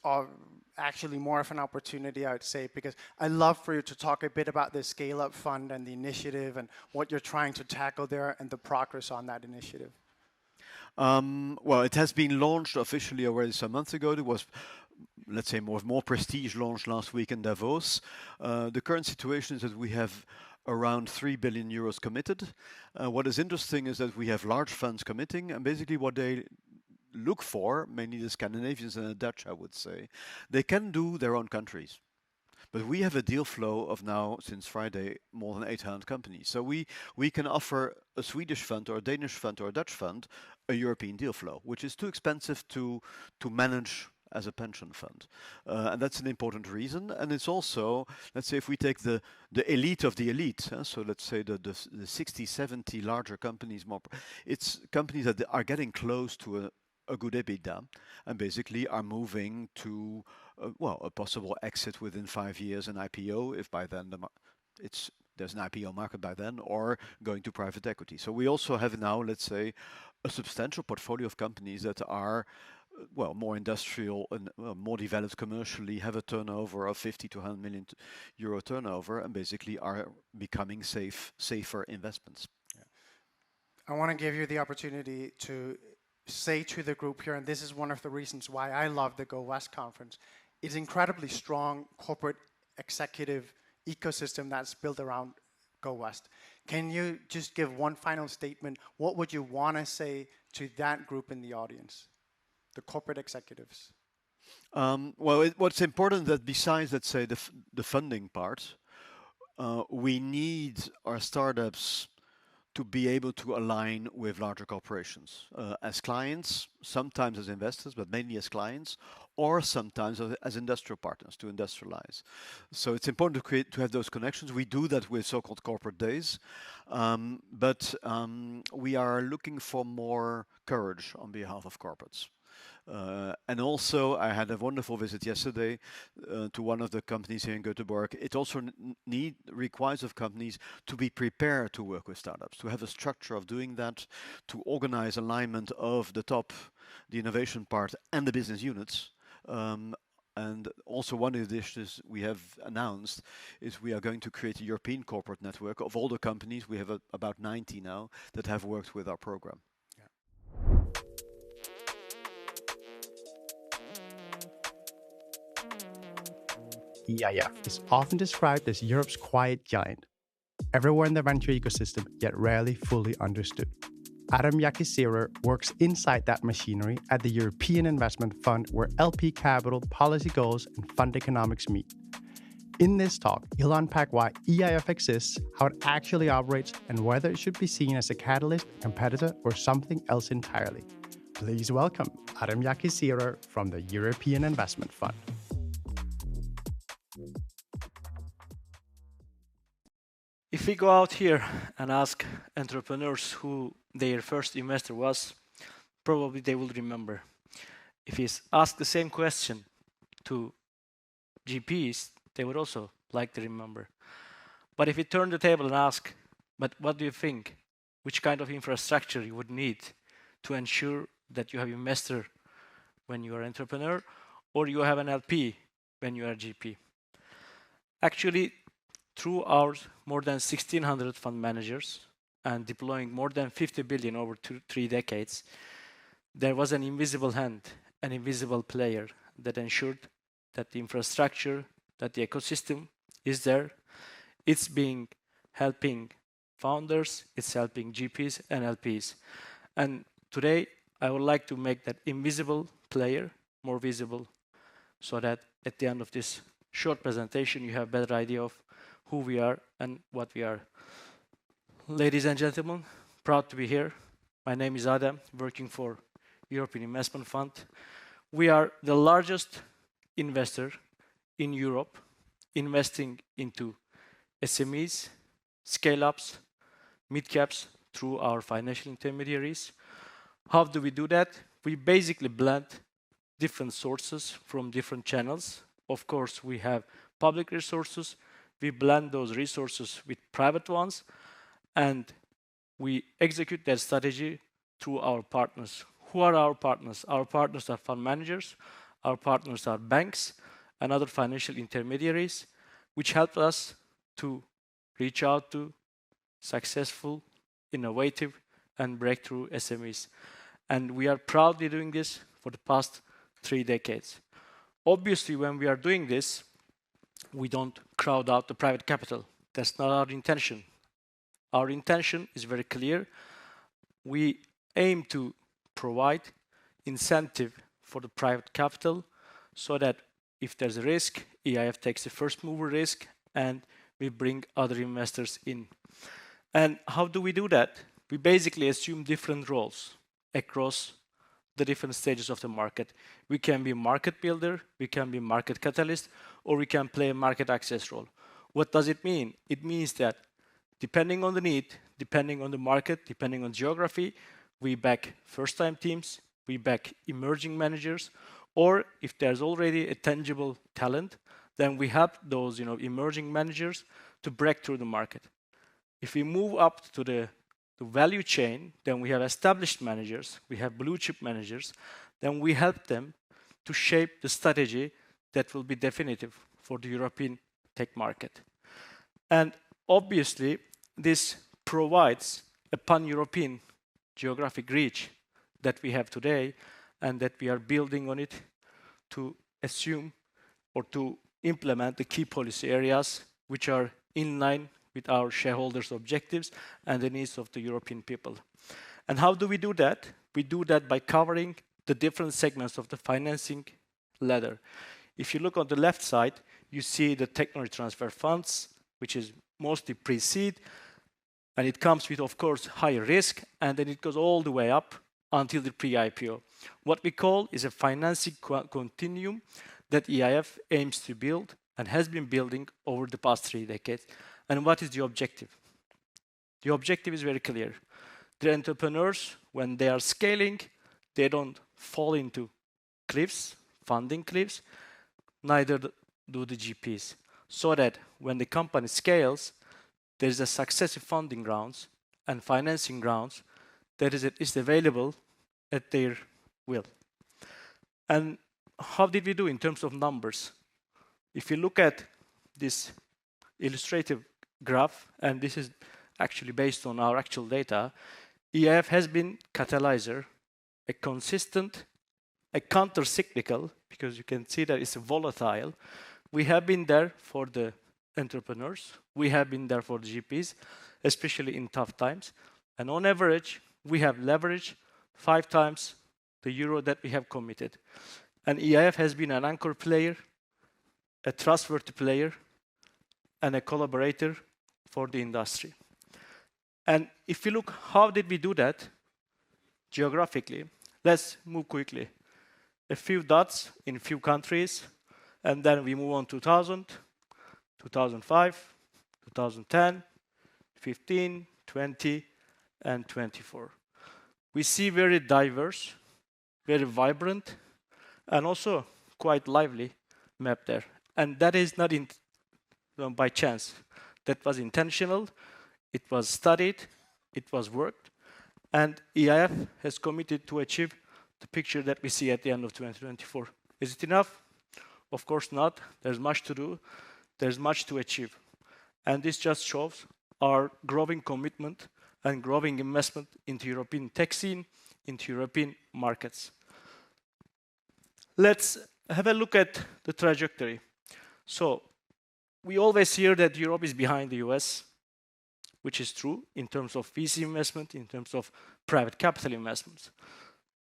actually more of an opportunity, I would say, because I'd love for you to talk a bit about the Scale-Up Fund and the initiative and what you're trying to tackle there and the progress on that initiative. Well, it has been launched officially already some months ago. It was, let's say, more prestige launched last week in Davos. The current situation is that we have around 3 billion euros committed. What is interesting is that we have large funds committing, and basically what they look for, mainly the Scandinavians and the Dutch, I would say, they can do their own countries. But we have a deal flow of now, since Friday, more than 800 companies. So we can offer a Swedish fund or a Danish fund or a Dutch fund a European deal flow, which is too expensive to manage as a pension fund. And that's an important reason. And it's also, let's say, if we take the elite of the elite, so let's say the 60, 70 larger companies, it's companies that are getting close to a good EBITDA and basically are moving to, a possible exit within 5 years, an IPO, if by then there's an IPO market by then, or going to private equity. So we also have now, let's say, a substantial portfolio of companies that are more industrial and more developed commercially, have a turnover of 50 to 100 million euro turnover, and basically are becoming safer investments. Yeah. I want to give you the opportunity to say to the group here, and this is one of the reasons why I love the GoWest conference, it's incredibly strong corporate executive ecosystem that's built around GoWest. Can you just give one final statement? What would you want to say to that group in the audience, the corporate executives? What's important that besides, let's say, the funding part, we need our startups to be able to align with larger corporations as clients, sometimes as investors, but mainly as clients, or sometimes as industrial partners to industrialize. So it's important to have those connections. We do that with so-called corporate days, but we are looking for more courage on behalf of corporates. And also, I had a wonderful visit yesterday to one of the companies here in Göteborg. It also requires of companies to be prepared to work with startups, to have a structure of doing that, to organize alignment of the top, the innovation part, and the business units. And also one of the initiatives we have announced is we are going to create a European corporate network of all the companies. We have about 90 now that have worked with our program. EIF is often described as Europe's quiet giant, everywhere in the venture ecosystem, yet rarely fully understood. Adem Yakisirer works inside that machinery at the European Investment Fund, where LP capital, policy goals, and fund economics meet. In this talk, he'll unpack why EIF exists, how it actually operates, and whether it should be seen as a catalyst, competitor, or something else entirely. Please welcome Adem Yakisirer from the European Investment Fund. If we go out here and ask entrepreneurs who their first investor was, probably they will remember. If we ask the same question to GPs, they would also like to remember. But if we turn the table and ask, but what do you think? Which kind of infrastructure you would need to ensure that you have an investor when you are an entrepreneur, or you have an LP when you are a GP? Actually, through our more than 1,600 fund managers and deploying more than 50 billion over 3 decades, there was an invisible hand an invisible player that ensured that the infrastructure, that the ecosystem is there. It's being helping founders, it's helping GPs and LPs. And today, I would like to make that invisible player more visible so that at the end of this short presentation, you have a better idea of who we are and what we are. Ladies and gentlemen, proud to be here. My name is Adem, working for European Investment Fund. We are the largest investor in Europe, investing into SMEs, scale-ups, mid-caps through our financial intermediaries. How do we do that? We basically blend different sources from different channels. Of course, we have public resources. We blend those resources with private ones, and we execute that strategy through our partners. Who are our partners? Our partners are fund managers. Our partners are banks and other financial intermediaries, which help us to reach out to successful, innovative, and breakthrough SMEs. And we are proudly doing this for the past 3 decades. Obviously, when we are doing this, we don't crowd out the private capital. That's not our intention. Our intention is very clear. We aim to provide incentive for the private capital so that if there's a risk, EIF takes the first mover risk and we bring other investors in. And how do we do that? We basically assume different roles across the different stages of the market. We can be market builder, we can be market catalyst, or we can play a market access role. What does it mean? It means that depending on the need, depending on the market, depending on geography, we back first-time teams, we back emerging managers, or if there's already a tangible talent, then we help those emerging managers to break through the market. If we move up to the value chain, then we have established managers, we have blue chip managers, then we help them to shape the strategy that will be definitive for the European tech market. And obviously, this provides a pan-European geographic reach that we have today and that we are building on it to assume or to implement the key policy areas which are in line with our shareholders' objectives and the needs of the European people. And how do we do that? We do that by covering the different segments of the financing ladder. If you look on the left side, you see the technology transfer funds, which is mostly pre-seed, and it comes with, of course, higher risk, and then it goes all the way up until the pre-IPO. What we call is a financing continuum that EIF aims to build and has been building over the past 3 decades. And what is the objective? The objective is very clear. The entrepreneurs, when they are scaling, they don't fall into cliffs, funding cliffs, neither do the GPs. So that when the company scales, there is a successive funding rounds and financing rounds that is available at their will. And how did we do in terms of numbers? If you look at this illustrative graph, and this is actually based on our actual data, EIF has been catalyzer, a consistent, a counter-cyclical, because you can see that it's volatile. We have been there for the entrepreneurs, we have been there for the GPs, especially in tough times. And on average, we have leveraged 5 times the euro that we have committed. And EIF has been an anchor player, a trustworthy player, and a collaborator for the industry. And if you look, how did we do that geographically? Let's move quickly. A few dots in a few countries, and then we move on 2000, 2005, 2010, 15, 20, and 24. We see very diverse, very vibrant, and also quite lively map there. And that is not by chance. That was intentional, it was studied, it was worked, and EIF has committed to achieve the picture that we see at the end of 2024. Is it enough? Of course not. There's much to do. There's much to achieve. And this just shows our growing commitment and growing investment into European tech scene, into European markets. Let's have a look at the trajectory. So we always hear that Europe is behind the US, which is true in terms of VC investment, in terms of private capital investments.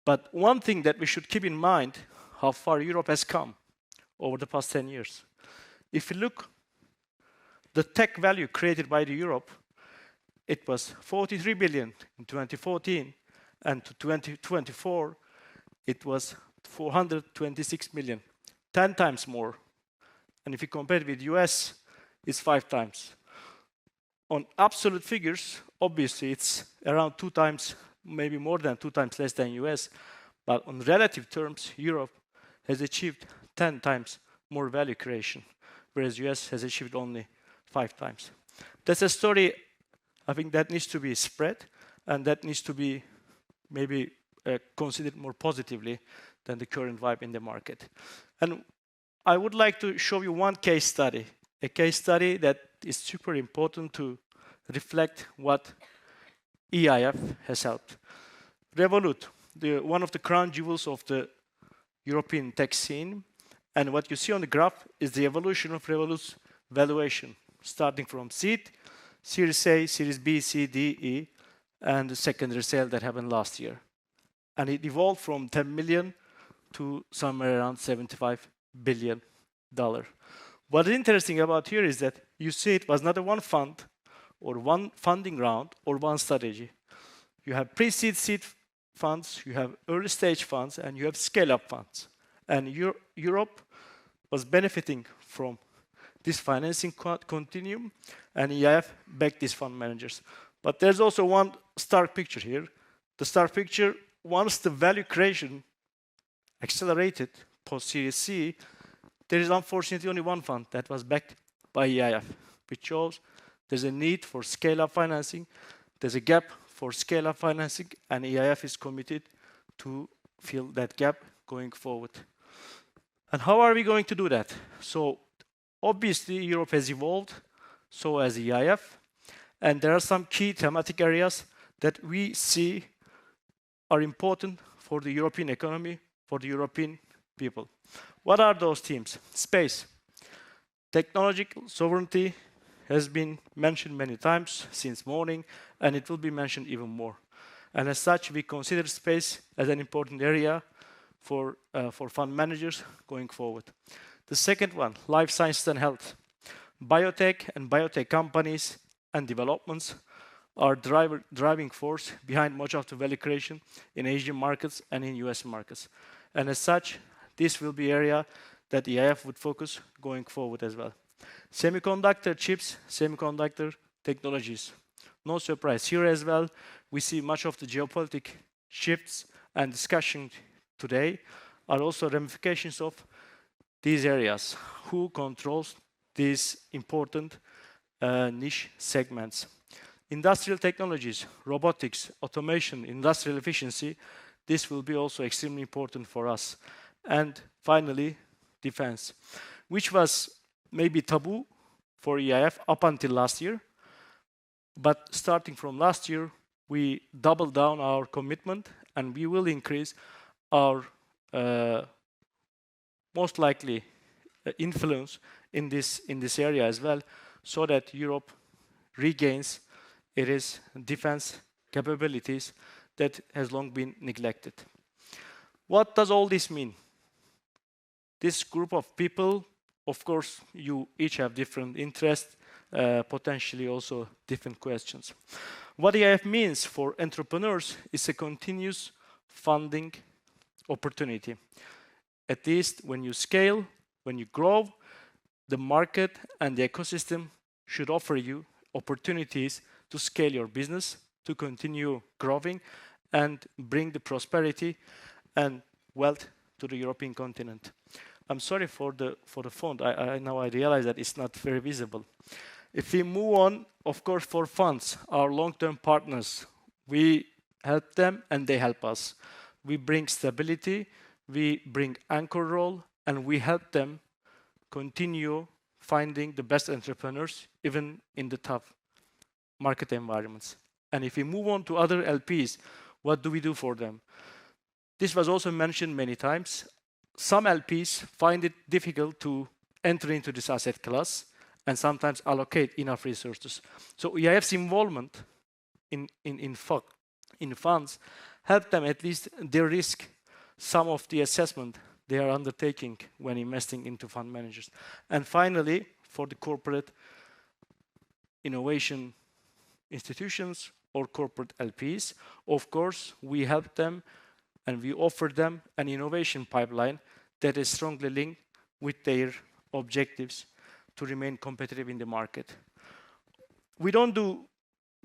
But one thing that we should keep in mind, how far Europe has come over the past 10 years. If you look the tech value created by Europe, it was 43 billion in 2014, and to 2024, it was 426 million, 10 times more. And if you compare it with US, it's 5 times. On absolute figures, obviously, it's around 2 times, maybe more than 2 times less than US. But on relative terms, Europe has achieved 10 times more value creation, whereas US has achieved only 5 times. That's a story, I think, that needs to be spread, and that needs to be maybe considered more positively than the current vibe in the market. And I would like to show you one case study, a case study that is super important to reflect what EIF has helped. Revolut, one of the crown jewels of the European tech scene, and what you see on the graph is the evolution of Revolut's valuation, starting from seed, Series A, Series B, C, D, E, and the secondary sale that happened last year. And it evolved from 10 million to somewhere around $75 billion. What is interesting about here is that you see it was not a one fund or one funding round or one strategy. You have pre-seed seed funds, you have early stage funds, and you have scale-up funds. And Europe was benefiting from this financing continuum, and EIF backed these fund managers. But there's also one stark picture here. The stark picture, once the value creation accelerated post-Series C, there is unfortunately only one fund that was backed by EIF, which shows there's a need for scale-up financing, there's a gap for scale-up financing, and EIF is committed to fill that gap going forward. And how are we going to do that? So obviously, Europe has evolved, so has EIF, and there are some key thematic areas that we see are important for the European economy, for the European people. What are those themes? Space. Technological sovereignty has been mentioned many times since morning, and it will be mentioned even more. And as such, we consider space as an important area for fund managers going forward. The second one, life sciences and health. Biotech and biotech companies and developments are driving force behind much of the value creation in Asian markets and in US markets. And as such, this will be an area that EIF would focus going forward as well. Semiconductor chips, semiconductor technologies. No surprise here as well. We see much of the geopolitical shifts and discussion today are also ramifications of these areas. Who controls these important niche segments? Industrial technologies, robotics, automation, industrial efficiency, this will be also extremely important for us. And finally, defense, which was maybe taboo for EIF up until last year. But starting from last year, we doubled down our commitment, and we will increase our most likely influence in this area as well, so that Europe regains its defense capabilities that has long been neglected. What does all this mean? This group of people, of course, you each have different interests, potentially also different questions. What EIF means for entrepreneurs is a continuous funding opportunity. At least when you scale, when you grow, the market and the ecosystem should offer you opportunities to scale your business, to continue growing, and bring the prosperity and wealth to the European continent. I'm sorry for the font. Now I realize that it's not very visible. If we move on, of course, for funds, our long-term partners, we help them and they help us. We bring stability, we bring anchor role, and we help them continue finding the best entrepreneurs, even in the tough market environments. And if we move on to other LPs, what do we do for them? This was also mentioned many times. some LPs find it difficult to enter into this asset class and sometimes allocate enough resources. So EIF's involvement in funds help them at least de-risk some of the assessment they are undertaking when investing into fund managers. And finally, for the corporate innovation institutions or corporate LPs, of course, we help them and we offer them an innovation pipeline that is strongly linked with their objectives to remain competitive in the market. We don't do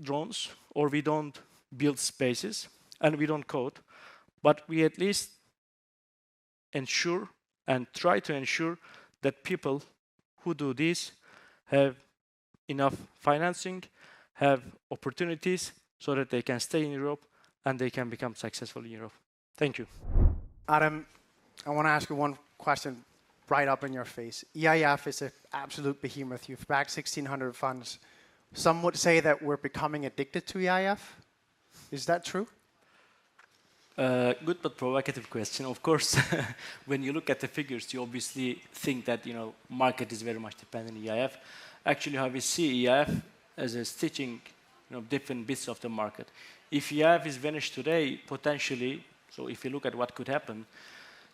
drones, or we don't build spaces, and we don't code, but we at least ensure and try to ensure that people who do this have enough financing, have opportunities so that they can stay in Europe and they can become successful in Europe. Thank you. Adem, I want to ask you one question right up in your face. EIF is an absolute behemoth. You've backed 1,600 funds. Some would say that we're becoming addicted to EIF. Is that true? Good but provocative question. Of course, when you look at the figures, you obviously think that market is very much dependent on EIF. Actually, how we see EIF as a stitching different bits of the market. If EIF is vanished today, potentially, so if you look at what could happen,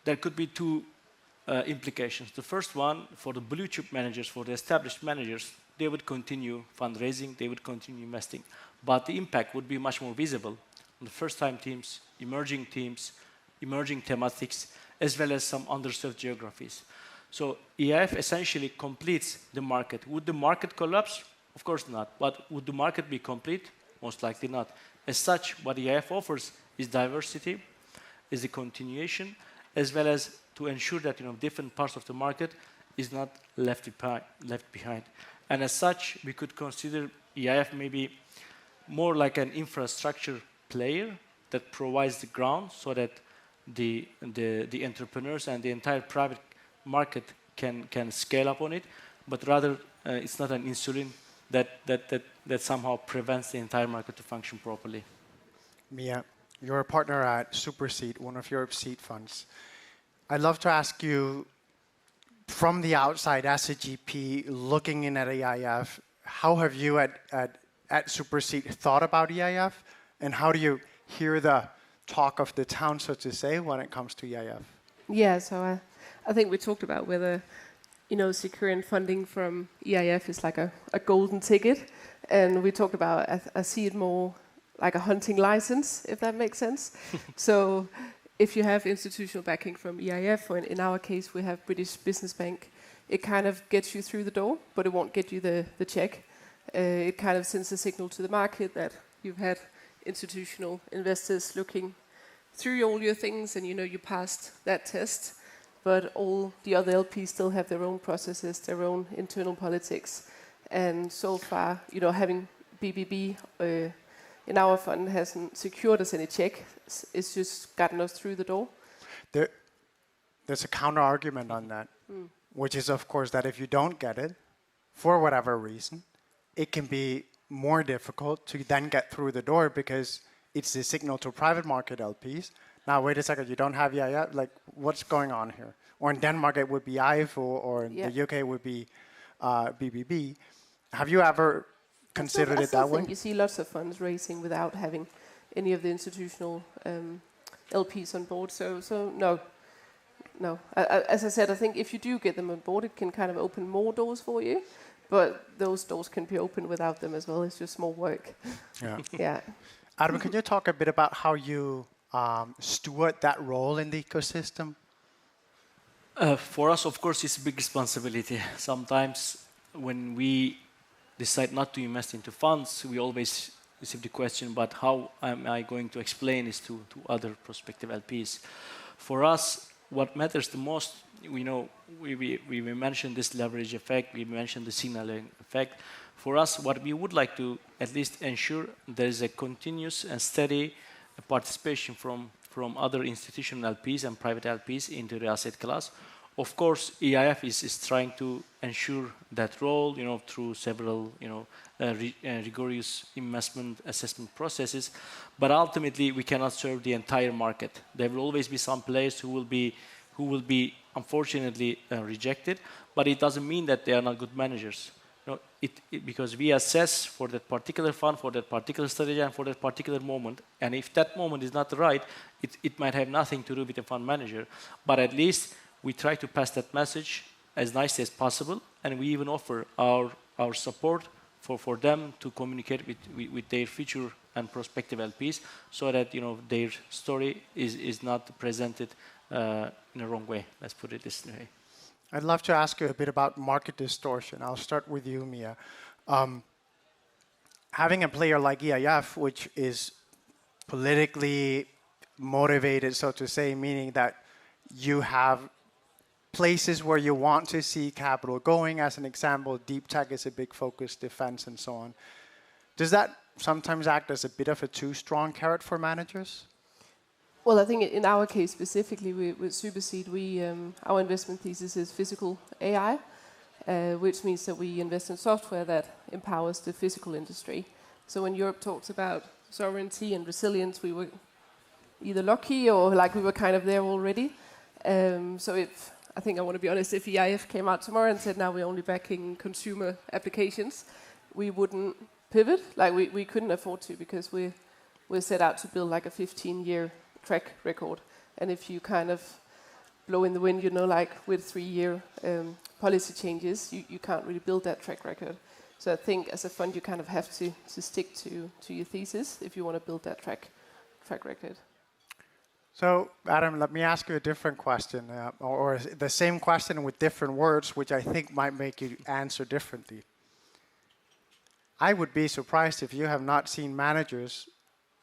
there could be two implications. The first one, for the blue chip managers, for the established managers, they would continue fundraising, they would continue investing. But the impact would be much more visible on the first-time teams, emerging thematics, as well as some underserved geographies. So EIF essentially completes the market. Would the market collapse? Of course not. But would the market be complete? Most likely not. As such, what EIF offers is diversity, is a continuation, as well as to ensure that different parts of the market is not left behind. And as such, we could consider EIF maybe more like an infrastructure player that provides the ground so that the entrepreneurs and the entire private market can scale up on it, but rather it's not an insulin that somehow prevents the entire market to function properly. Mia, you're a partner at Superseed, one of Europe's seed funds. I'd love to ask you, from the outside as a GP looking in at EIF, how have you at Superseed thought about EIF, and how do you hear the talk of the town, so to say, when it comes to EIF? Yeah, so I think we talked about whether securing funding from EIF is like a golden ticket, and we talked about I see it more like a hunting license, if that makes sense. So if you have institutional backing from EIF, or in our case we have British Business Bank, it kind of gets you through the door, but it won't get you the check. It kind of sends a signal to the market that you've had institutional investors looking through all your things, and you passed that test. But all the other LPs still have their own processes, their own internal politics. And so far, having BBB in our fund hasn't secured us any check. It's just gotten us through the door. There's a counter argument on that, which is, of course, that if you don't get it, for whatever reason, it can be more difficult to then get through the door because it's a signal to private market LPs. Now, wait a second, you don't have EIF? Like, what's going on here? Or in Denmark, it would be IFO, or in the UK, it would be BBB. Have you ever considered it that way? You see lots of funds raising without having any of the institutional LPs on board. So no. As I said, I think if you do get them on board, it can kind of open more doors for you. But those doors can be opened without them as well. It's just more work. Yeah. Adem, can you talk a bit about how you steward that role in the ecosystem? For us, of course, it's a big responsibility. Sometimes when we decide not to invest into funds, we always receive the question, but how am I going to explain this to other prospective LPs? For us, what matters the most, we mentioned this leverage effect, we mentioned the signaling effect. For us, what we would like to at least ensure there is a continuous and steady participation from other institutional LPs and private LPs into the asset class. Of course, EIF is trying to ensure that role, through several, rigorous investment assessment processes. But ultimately, we cannot serve the entire market. There will always be some players who who will be unfortunately rejected, but it doesn't mean that they are not good managers. Because we assess for that particular fund, for that particular strategy, and for that particular moment. And if that moment is not right, it might have nothing to do with the fund manager. But at least we try to pass that message as nicely as possible, and we even offer our support for them to communicate with their future and prospective LPs, so that their story is not presented in a wrong way. Let's put it this way. I'd love to ask you a bit about market distortion. I'll start with you, Mia. Having a player like EIF, which is politically motivated, so to say, meaning that you have places where you want to see capital going. As an example, deep tech is a big focus, defense and so on. Does that sometimes act as a bit of a too strong carrot for managers? Well, I think in our case specifically with Superseed, our investment thesis is physical AI, which means that we invest in software that empowers the physical industry. So when Europe talks about sovereignty and resilience, we were either lucky or like we were kind of there already. So I think I want to be honest, if EIF came out tomorrow and said now we're only backing consumer applications, we wouldn't pivot. Like we couldn't afford to, because we're set out to build like a 15-year track record, and if you kind of blow in the wind, like with 3-year policy changes, you can't really build that track record. So I think as a fund, you kind of have to stick to your thesis if you want to build that track record. So, Adem, let me ask you a different question, or the same question with different words, which I think might make you answer differently. I would be surprised if you have not seen managers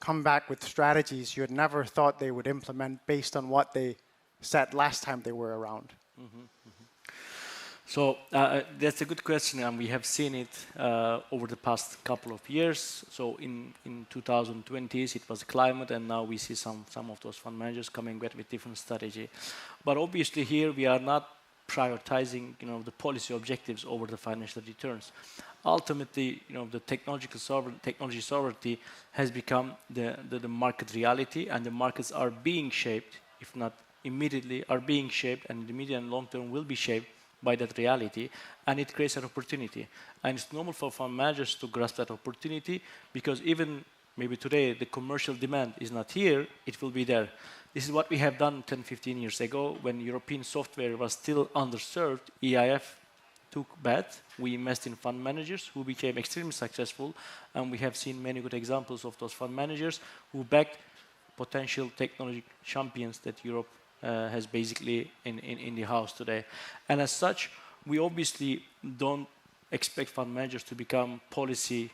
come back with strategies you had never thought they would implement based on what they said last time they were around. So that's a good question, and we have seen it over the past couple of years. So in 2020s, it was climate, and now we see some of those fund managers coming back with different strategy. But obviously here we are not prioritizing the policy objectives over the financial returns. Ultimately, the technology sovereignty has become the market reality, and the markets are being shaped, if not immediately, are being shaped, and in the medium and long term will be shaped by that reality, and it creates an opportunity. And it's normal for fund managers to grasp that opportunity, because even maybe today the commercial demand is not here, it will be there. This is what we have done 10, 15 years ago when European software was still underserved. EIF took bet. We invest in fund managers who became extremely successful, and we have seen many good examples of those fund managers who backed potential technology champions that Europe has basically in the house today. And as such, we obviously don't expect fund managers to become policy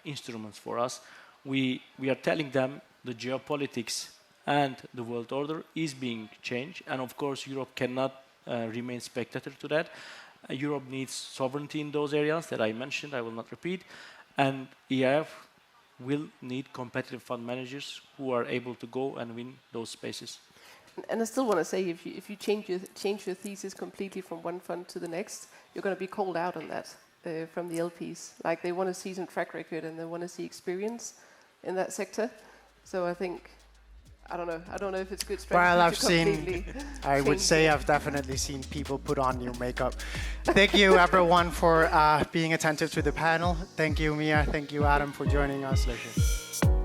instruments for us. We are telling them the geopolitics and the world order is being changed, and of course Europe cannot remain spectator to that. Europe needs sovereignty in those areas that I mentioned, I will not repeat, and EIF will need competitive fund managers who are able to go and win those spaces. And I still want to say, if you change your thesis completely from one fund to the next, you're going to be called out on that from the LPs. Like, they want to see some track record and they want to see experience in that sector. So I think, I don't know if it's good strategy. Well, I would say I've definitely seen people put on new makeup. Thank you, everyone, for being attentive to the panel. Thank you, Mia. Thank you, Adem, for joining us. Pleasure.